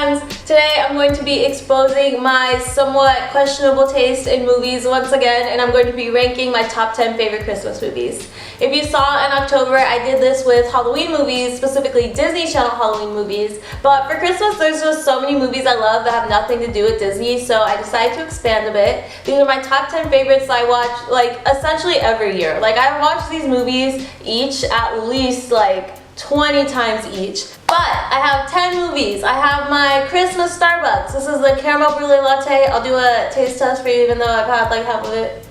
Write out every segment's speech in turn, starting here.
friends. Today I'm going to be exposing my somewhat questionable taste in movies once again, and I'm going to be ranking my top 10 favorite Christmas movies. If you saw in October, I did this with Halloween movies, specifically Disney Channel Halloween movies, but for Christmas there's just so many movies I love that have nothing to do with Disney, so I decided to expand a bit. These are my top 10 favorites I watch like essentially every year. Like I watch these movies each at least like 20 times each. But I have 10 movies. I have my Christmas Starbucks. This is the caramel brulee latte. I'll do a taste test for you even though I've had like half of it.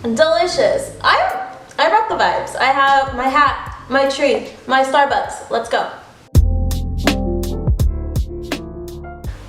Delicious. I rock the vibes. I have my hat, my tree, my Starbucks. Let's go.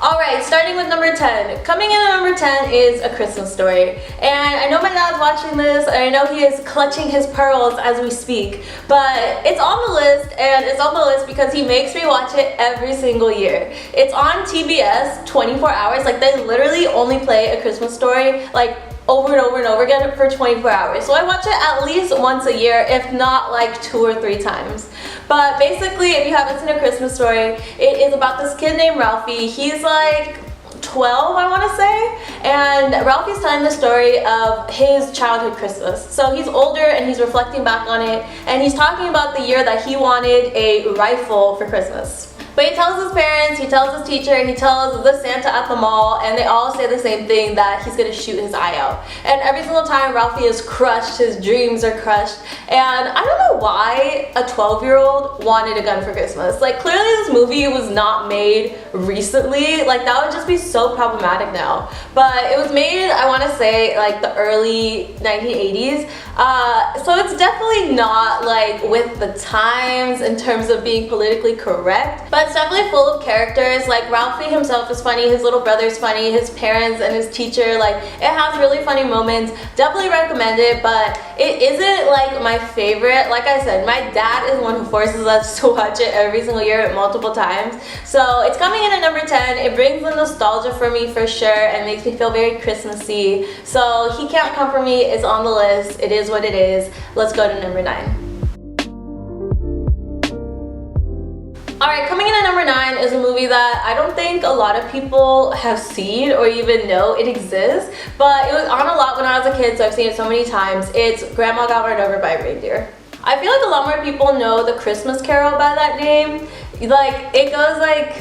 Alright, starting with number 10. Coming in at number 10 is A Christmas Story. And I know my dad's watching this, and I know he is clutching his pearls as we speak, but it's on the list, and it's on the list because he makes me watch it every single year. It's on TBS 24 hours, like they literally only play A Christmas Story like over and over and over again for 24 hours. So I watch it at least once a year, if not like 2 or 3 times. But basically, if you haven't seen A Christmas Story, it is about this kid named Ralphie. He's like 12, I want to say, and Ralphie's telling the story of his childhood Christmas. So he's older and he's reflecting back on it, and he's talking about the year that he wanted a rifle for Christmas. But he tells his parents, he tells his teacher, he tells the Santa at the mall, and they all say the same thing, that he's gonna shoot his eye out. And every single time Ralphie is crushed, his dreams are crushed. And I don't know why a 12-year-old wanted a gun for Christmas. Like clearly this movie was not made recently. Like that would just be so problematic now. But it was made, I want to say, like the early 1980s. So it's definitely not like with the times in terms of being politically correct. But it's definitely full of characters. Like Ralphie himself is funny, his little brother's funny, his parents and his teacher, like it has really funny moments. Definitely recommend it, but it isn't like my favorite. Like I said, my dad is the one who forces us to watch it every single year multiple times. So it's coming in at number 10. It brings the nostalgia for me for sure and makes me feel very Christmassy. So he can't come for me. It's on the list. It is what it is. Let's go to number 9. Alright, coming in at number 9 is a movie that I don't think a lot of people have seen or even know it exists, but it was on a lot when I was a kid, so I've seen it so many times. It's Grandma Got Run Over by a Reindeer. I feel like a lot more people know the Christmas Carol by that name. Like, it goes like,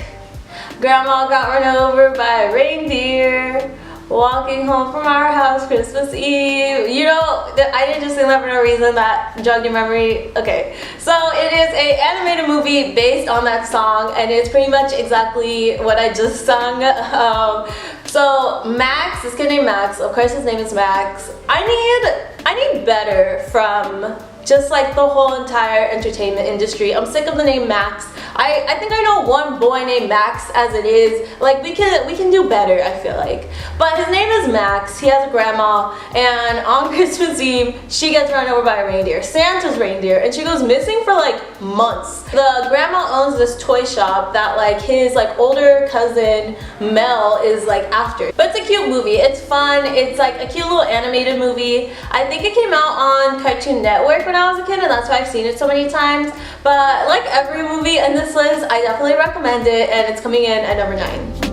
Grandma got run over by a reindeer, walking home from our house Christmas Eve. You know, I didn't just sing that for no reason. That jogged your memory. Okay, so it is an animated movie based on that song, and it's pretty much exactly what I just sung. So Max, this kid named Max, of course his name is Max. I need better from just like the whole entire entertainment industry. I'm sick of the name Max. I think I know one boy named Max as it is. Like we can do better, I feel like. But his name is Max. He has a grandma, and on Christmas Eve she gets run over by a reindeer, Santa's reindeer, and she goes missing for like months. The grandma owns this toy shop that like his like older cousin Mel is like after. But it's a cute movie. It's fun. It's like a cute little animated movie. I think it came out on Cartoon Network when I was a kid, and that's why I've seen it so many times. But like every movie in this list, I definitely recommend it, and it's coming in at number 9.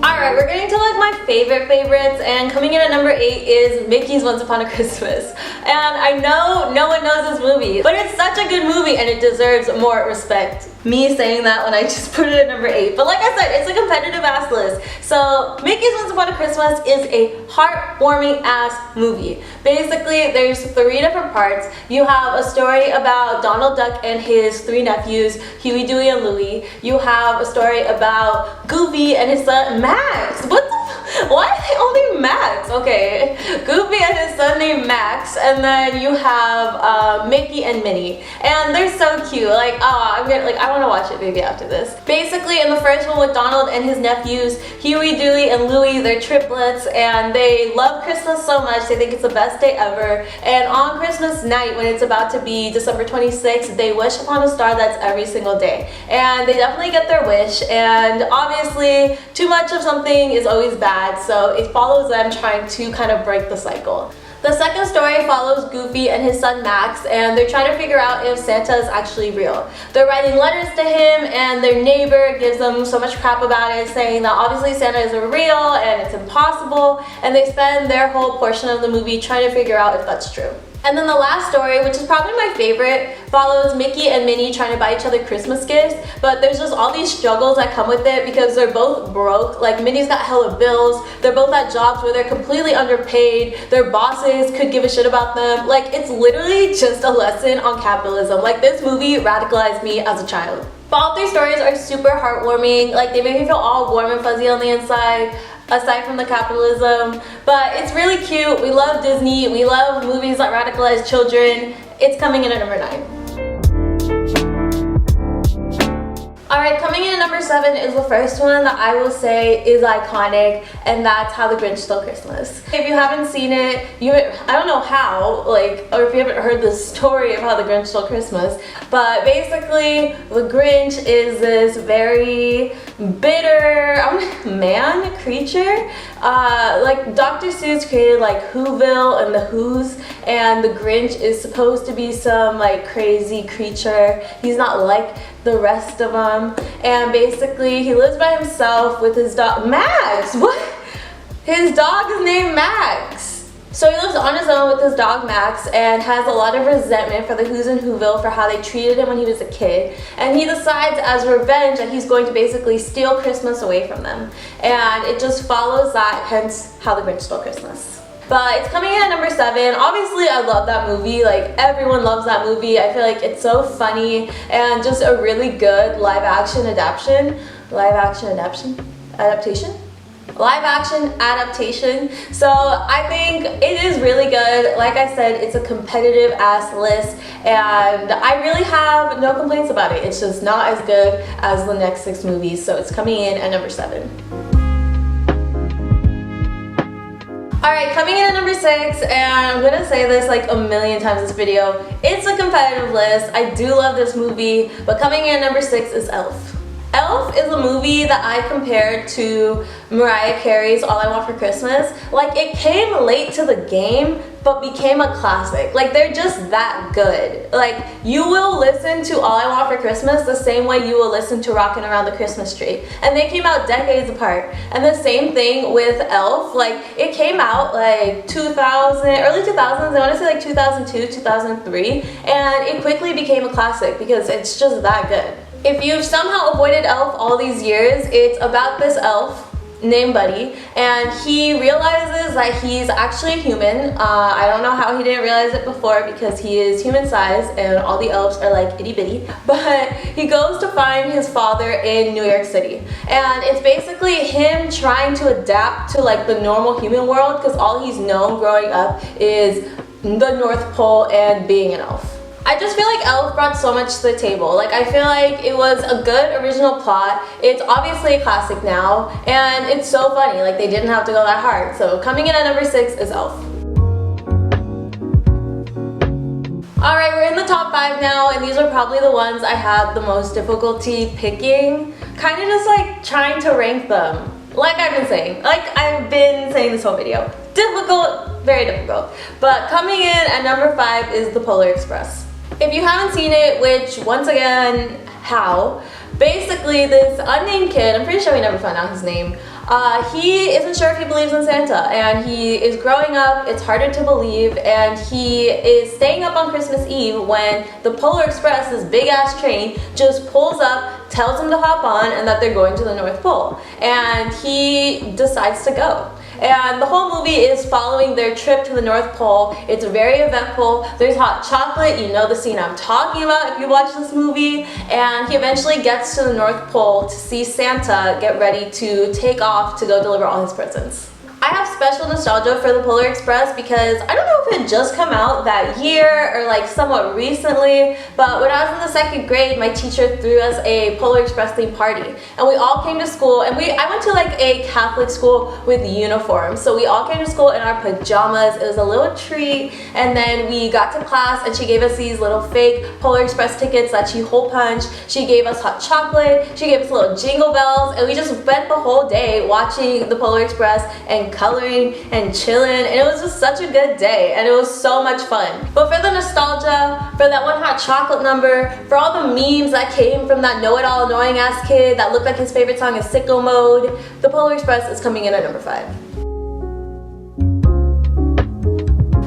Alright, we're getting to like my favorites, and coming in at number 8 is Mickey's Once Upon a Christmas. And I know no one knows this movie, but it's such a good movie and it deserves more respect. Me saying that when I just put it at number 8. But like I said, it's a competitive ass list. So Mickey's Once Upon a Christmas is a heartwarming ass movie. Basically, there's 3 different parts. You have a story about Donald Duck and his 3 nephews, Huey, Dewey, and Louie. You have a story about Goofy and his son Max. What the why are they only Max? Okay, Goofy and his son named Max, and then you have Mickey and Minnie, and they're so cute. Like, I want to watch it maybe after this. Basically, in the first one with Donald and his nephews, Huey, Dewey, and Louie, they're triplets, and they love Christmas so much. They think it's the best day ever. And on Christmas night, when it's about to be December 26th, they wish upon a star that's every single day, and they definitely get their wish. And obviously, too much of something is always bad, so it follows them trying to kind of break the cycle. The second story follows Goofy and his son Max, and they're trying to figure out if Santa is actually real. They're writing letters to him, and their neighbor gives them so much crap about it, saying that obviously Santa isn't real and it's impossible, and they spend their whole portion of the movie trying to figure out if that's true. And then the last story, which is probably my favorite, follows Mickey and Minnie trying to buy each other Christmas gifts, but there's just all these struggles that come with it because they're both broke. Like, Minnie's got hella bills, they're both at jobs where they're completely underpaid, their bosses could give a shit about them. Like, it's literally just a lesson on capitalism. Like, this movie radicalized me as a child. But all three stories are super heartwarming. Like, they make me feel all warm and fuzzy on the inside, aside from the capitalism. But it's really cute. We love Disney. We love movies that radicalize children. It's coming in at number 9. Alright, coming in at number 7 is the first one that I will say is iconic, and that's How the Grinch Stole Christmas. If you haven't seen it, I don't know how, or if you haven't heard the story of How the Grinch Stole Christmas, but basically the Grinch is this very bitter creature. Like, Dr. Seuss created like Whoville and the Who's, and the Grinch is supposed to be some like crazy creature. He's not like the rest of them, and basically he lives by himself with his dog Max. What? His dog is named Max. So he lives on his own with his dog Max and has a lot of resentment for the Who's and Whoville for how they treated him when he was a kid, and he decides as revenge that he's going to basically steal Christmas away from them, and it just follows that, hence How the Grinch Stole Christmas. But it's coming in at number 7. Obviously, I love that movie. Like, everyone loves that movie. I feel like it's so funny and just a really good live action adaptation. So I think it is really good. Like I said, it's a competitive ass list, and I really have no complaints about it. It's just not as good as the next 6 movies, so it's coming in at number 7. Alright, coming in at number 6, and I'm gonna say this like a million times in this video, it's a competitive list. I do love this movie, but coming in at number 6 is Elf. Elf is a movie that I compared to Mariah Carey's All I Want for Christmas. Like, it came late to the game, but became a classic. Like, they're just that good. Like, you will listen to All I Want for Christmas the same way you will listen to Rockin' Around the Christmas Tree. And they came out decades apart. And the same thing with Elf. Like, it came out like 2000, early 2000s, I want to say like 2002, 2003. And it quickly became a classic because it's just that good. If you've somehow avoided Elf all these years, it's about this elf named Buddy, and he realizes that he's actually a human. I don't know how he didn't realize it before because he is human sized and all the elves are like itty bitty, but he goes to find his father in New York City, and it's basically him trying to adapt to like the normal human world because all he's known growing up is the North Pole and being an elf. I just feel like Elf brought so much to the table. Like, I feel like it was a good original plot. It's obviously a classic now, and it's so funny. Like, they didn't have to go that hard. So coming in at number 6 is Elf. Alright, we're in the top 5 now, and these are probably the ones I had the most difficulty picking. Kind of just like trying to rank them. Like I've been saying this whole video. Difficult, very difficult. But coming in at number 5 is The Polar Express. If you haven't seen it, which once again, how? Basically, this unnamed kid, I'm pretty sure we never found out his name, he isn't sure if he believes in Santa, and he is growing up, it's harder to believe, and he is staying up on Christmas Eve when the Polar Express, this big ass train, just pulls up, tells him to hop on, and that they're going to the North Pole, and he decides to go. And the whole movie is following their trip to the North Pole. It's very eventful. There's hot chocolate, you know the scene I'm talking about if you watch this movie. And he eventually gets to the North Pole to see Santa get ready to take off to go deliver all his presents. I have special nostalgia for the Polar Express because I don't know if it had just come out that year or like somewhat recently, but when I was in the 2nd grade, my teacher threw us a Polar Express themed party, and we all came to school, and I went to like a Catholic school with uniforms, so we all came to school in our pajamas. It was a little treat, and then we got to class and she gave us these little fake Polar Express tickets that she hole punched. She gave us hot chocolate, she gave us little jingle bells, and we just spent the whole day watching the Polar Express and and coloring and chilling, and it was just such a good day, and it was so much fun. But for the nostalgia, for that one hot chocolate number, for all the memes that came from that know-it-all annoying ass kid that looked like his favorite song is Sicko Mode, the Polar Express is coming in at number 5.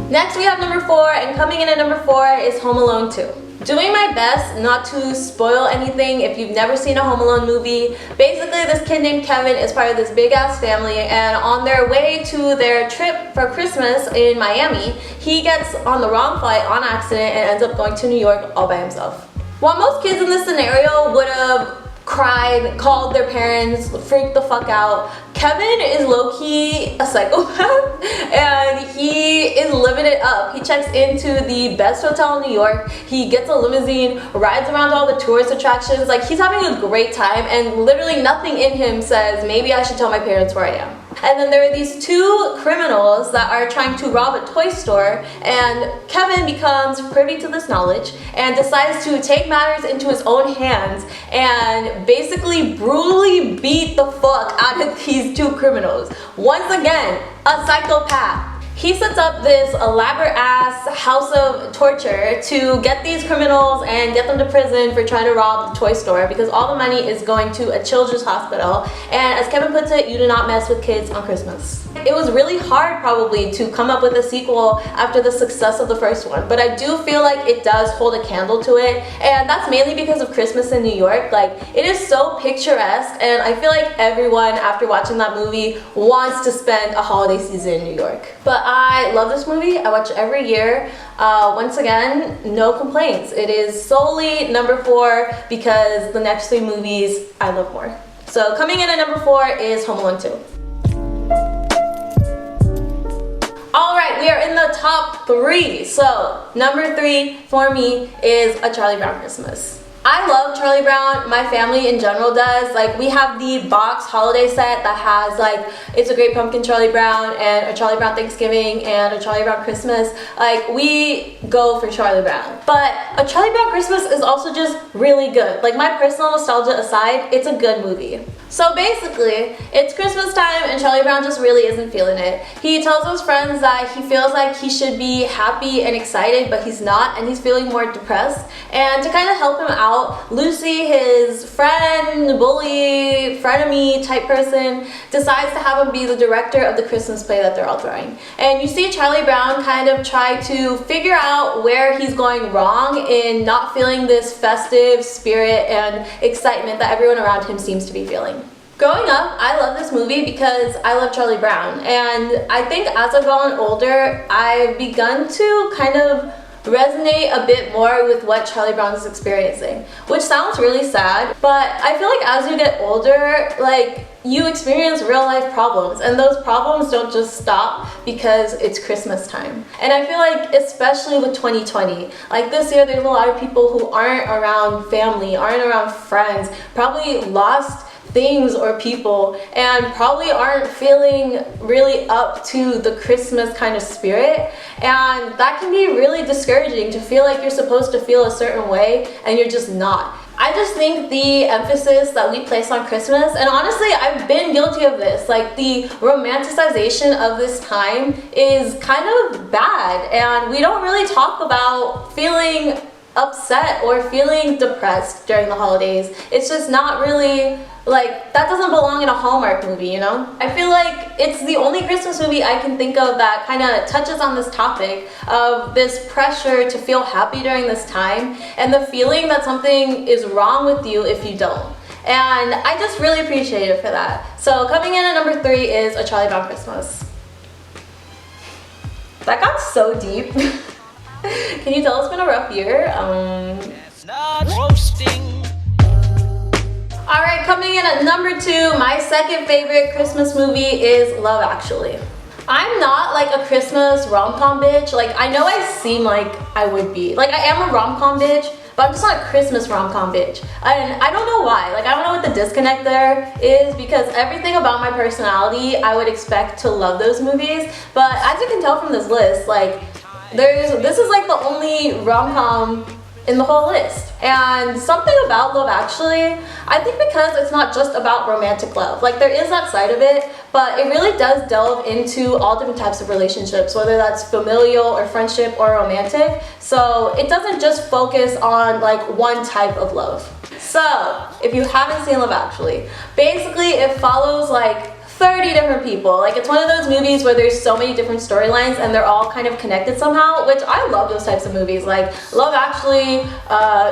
Next we have number 4, and coming in at number 4 is Home Alone 2. Doing my best not to spoil anything if you've never seen a Home Alone movie. Basically, this kid named Kevin is part of this big ass family, and on their way to their trip for Christmas in Miami, he gets on the wrong flight on accident and ends up going to New York all by himself. While most kids in this scenario would have cried, called their parents, freaked the fuck out, Kevin is low-key a psychopath, and he is living it up. He checks into the best hotel in New York, he gets a limousine, rides around all the tourist attractions, like he's having a great time, and literally nothing in him says, maybe I should tell my parents where I am. And then there are these two criminals that are trying to rob a toy store, and Kevin becomes privy to this knowledge and decides to take matters into his own hands and basically brutally beat the fuck out of these two criminals. Once again, a psychopath. He sets up this elaborate ass house of torture to get these criminals and get them to prison for trying to rob the toy store, because all the money is going to a children's hospital, and as Kevin puts it, you do not mess with kids on Christmas. It was really hard probably to come up with a sequel after the success of the first one, but I do feel like it does hold a candle to it, and that's mainly because of Christmas in New York. Like, it is so picturesque, and I feel like everyone after watching that movie wants to spend a holiday season in New York. But I love this movie. I watch it every year. Once again, no complaints. It is solely number 4 because the next 3 movies I love more. So coming in at number 4 is Home Alone 2. Alright, we are in the top 3. So number 3 for me is A Charlie Brown Christmas. I love Charlie Brown, my family in general does. Like, we have the box holiday set that has like It's a Great Pumpkin Charlie Brown and a Charlie Brown Thanksgiving and a Charlie Brown Christmas. Like, we go for Charlie Brown. But A Charlie Brown Christmas is also just really good. Like, my personal nostalgia aside, it's a good movie. So basically, it's Christmas time and Charlie Brown just really isn't feeling it. He tells his friends that he feels like he should be happy and excited, but he's not, and he's feeling more depressed. And to kind of help him out, Lucy, his friend, bully, frenemy type person, decides to have him be the director of the Christmas play that they're all throwing. And you see Charlie Brown kind of try to figure out where he's going wrong in not feeling this festive spirit and excitement that everyone around him seems to be feeling. Growing up, I love this movie because I love Charlie Brown, and I think as I've gotten older, I've begun to kind of resonate a bit more with what Charlie Brown is experiencing, which sounds really sad, but I feel like as you get older, like, you experience real life problems, and those problems don't just stop because it's Christmas time. And I feel like, especially with 2020, like this year, there's a lot of people who aren't around family, aren't around friends, probably lost things or people, and probably aren't feeling really up to the Christmas kind of spirit, and that can be really discouraging to feel like you're supposed to feel a certain way and you're just not. I just think the emphasis that we place on Christmas, and honestly I've been guilty of this, like the romanticization of this time is kind of bad, and we don't really talk about feeling upset or feeling depressed during the holidays. It's just not really, like, that doesn't belong in a Hallmark movie, you know? I feel like it's the only Christmas movie I can think of that kind of touches on this topic of this pressure to feel happy during this time and the feeling that something is wrong with you if you don't. And I just really appreciate it for that. So coming in at number 3 is A Charlie Brown Christmas. That got so deep. Can you tell it's been a rough year? Alright, coming in at number 2, my second favorite Christmas movie is Love Actually. I'm not like a Christmas rom-com bitch. Like, I know I seem like I would be. Like, I am a rom-com bitch, but I'm just not a Christmas rom-com bitch. And I don't know why. Like, I don't know what the disconnect there is, because everything about my personality, I would expect to love those movies. But as you can tell from this list, like, this is like the only rom-com in the whole list. And something about Love Actually, I think because it's not just about romantic love. Like, there is that side of it, but it really does delve into all different types of relationships, whether that's familial or friendship or romantic. So it doesn't just focus on like one type of love. So if you haven't seen Love Actually, basically it follows like 30 different people. Like, it's one of those movies where there's so many different storylines and they're all kind of connected somehow, which I love those types of movies. Like Love Actually,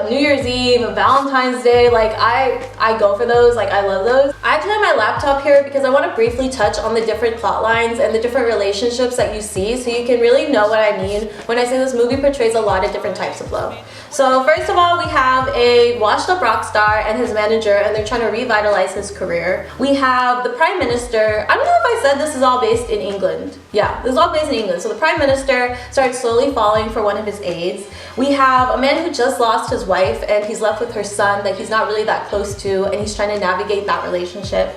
New Year's Eve, Valentine's Day, like I go for those. Like, I love those. I actually have my laptop here because I want to briefly touch on the different plot lines and the different relationships that you see, so you can really know what I mean when I say this movie portrays a lot of different types of love. So first of all, we have a washed up rock star and his manager, and they're trying to revitalize his career. We have the Prime Minister. I don't know if I said this is all based in England. Yeah, this is all based in England. So the Prime Minister starts slowly falling for one of his aides. We have a man who just lost his wife and he's left with her son that he's not really that close to, and he's trying to navigate that relationship.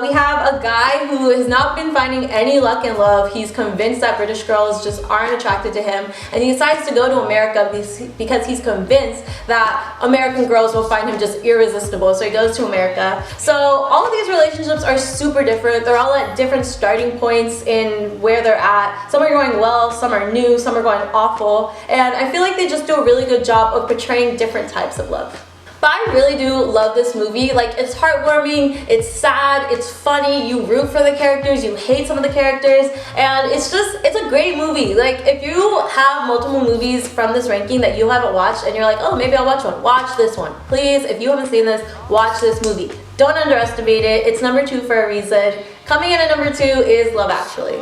We have a guy who has not been finding any luck in love. He's convinced that British girls just aren't attracted to him, and he decides to go to America because he's convinced that American girls will find him just irresistible. So he goes to America. So all of these relationships are super different. They're all at different starting points in where they're at. Some are going well, some are new, some are going awful, and I feel like they just do a really good job of portraying different types of love. But I really do love this movie. Like, it's heartwarming, it's sad, it's funny, you root for the characters, you hate some of the characters, and it's a great movie. Like, if you have multiple movies from this ranking that you haven't watched and you're like, oh, maybe I'll watch one, watch this one. Please, if you haven't seen this, watch this movie. Don't underestimate it. It's number 2 for a reason. Coming in at number 2 is Love Actually.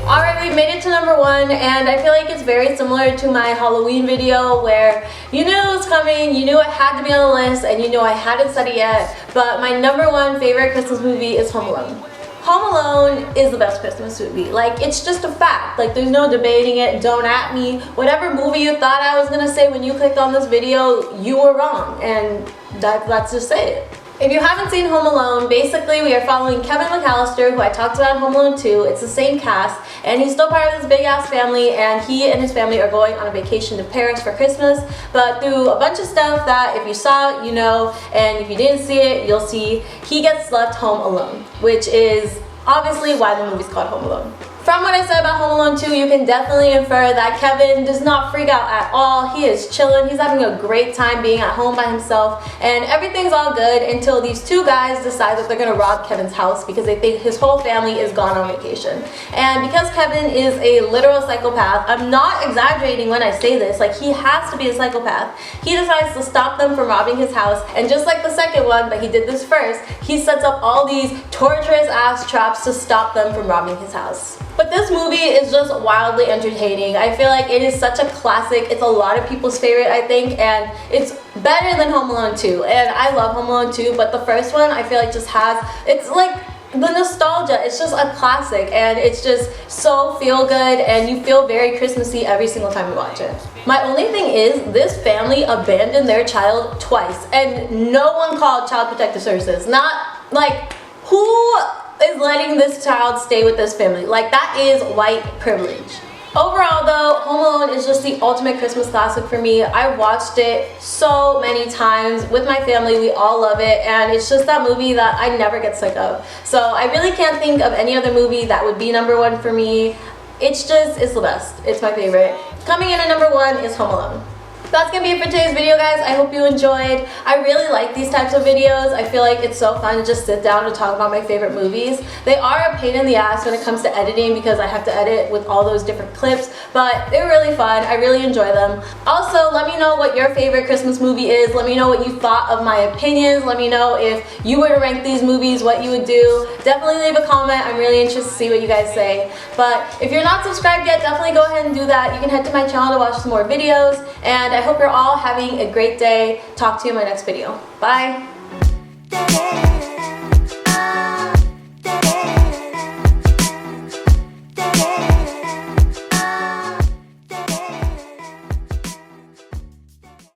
Alright, we made it to number 1, and I feel like it's very similar to my Halloween video where you knew it was coming, you knew it had to be on the list, and you know I hadn't said it yet, but my number 1 favorite Christmas movie is Home Alone. Home Alone is the best Christmas movie. Like, it's just a fact. Like, there's no debating it. Don't at me. Whatever movie you thought I was gonna say when you clicked on this video, you were wrong, and that's just it. If you haven't seen Home Alone, basically we are following Kevin McAllister, who I talked about in Home Alone 2. It's the same cast, and he's still part of this big-ass family, and he and his family are going on a vacation to Paris for Christmas. But through a bunch of stuff that if you saw it, you know, and if you didn't see it, you'll see, he gets left home alone, which is obviously why the movie's called Home Alone. From what I said about Home Alone 2, you can definitely infer that Kevin does not freak out at all. He is chilling. He's having a great time being at home by himself, and everything's all good until these 2 guys decide that they're going to rob Kevin's house because they think his whole family is gone on vacation. And because Kevin is a literal psychopath, I'm not exaggerating when I say this, like, he has to be a psychopath. He decides to stop them from robbing his house, and just like the second one, but he did this first, he sets up all these torturous ass traps to stop them from robbing his house. But this movie is just wildly entertaining. I feel like it is such a classic. It's a lot of people's favorite, I think, and it's better than Home Alone 2. And I love Home Alone 2, but the first one I feel like just has, it's like the nostalgia. It's just a classic, and it's just so feel good, and you feel very Christmassy every single time you watch it. My only thing is, this family abandoned their child twice, and no one called Child Protective Services. Not, like, who is letting this child stay with this family? Like, that is white privilege. Overall though, Home Alone is just the ultimate Christmas classic for me. I watched it so many times with my family. We all love it, and it's just that movie that I never get sick of. So I really can't think of any other movie that would be number 1 for me. It's the best. It's my favorite. Coming in at number 1 is Home Alone. That's gonna be it for today's video, guys. I hope you enjoyed. I really like these types of videos. I feel like it's so fun to just sit down and talk about my favorite movies. They are a pain in the ass when it comes to editing because I have to edit with all those different clips, but they're really fun. I really enjoy them. Also, let me know what your favorite Christmas movie is. Let me know what you thought of my opinions. Let me know if you were to rank these movies, what you would do. Definitely leave a comment. I'm really interested to see what you guys say. But if you're not subscribed yet, definitely go ahead and do that. You can head to my channel to watch some more videos, and I hope you're all having a great day. Talk to you in my next video. Bye!